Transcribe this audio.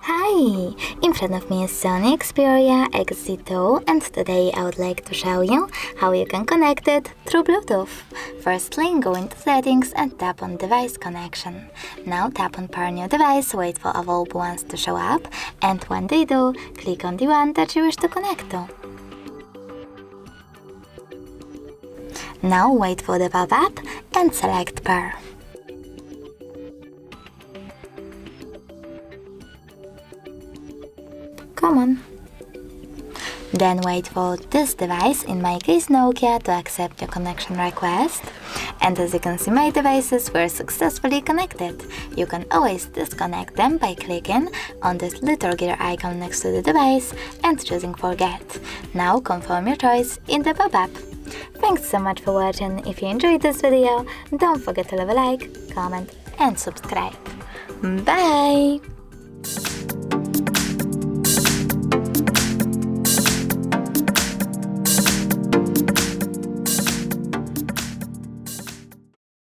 Hi! In front of me is SONY Xperia XZ2 and today I would like to show you how you can connect it through Bluetooth. Firstly, go into settings and tap on device connection. Now tap on pair new device, wait for available ones to show up, and when they do, click on the one that you wish to connect to. Now wait for the pop-up and select pair. Come on. Then wait for this device, in my case Nokia, to accept your connection request. And as you can see, my devices were successfully connected. You can always disconnect them by clicking on this little gear icon next to the device and choosing forget. Now confirm your choice in the pop-up. Thanks so much for watching. If you enjoyed this video, don't forget to leave a like, comment and subscribe. Bye!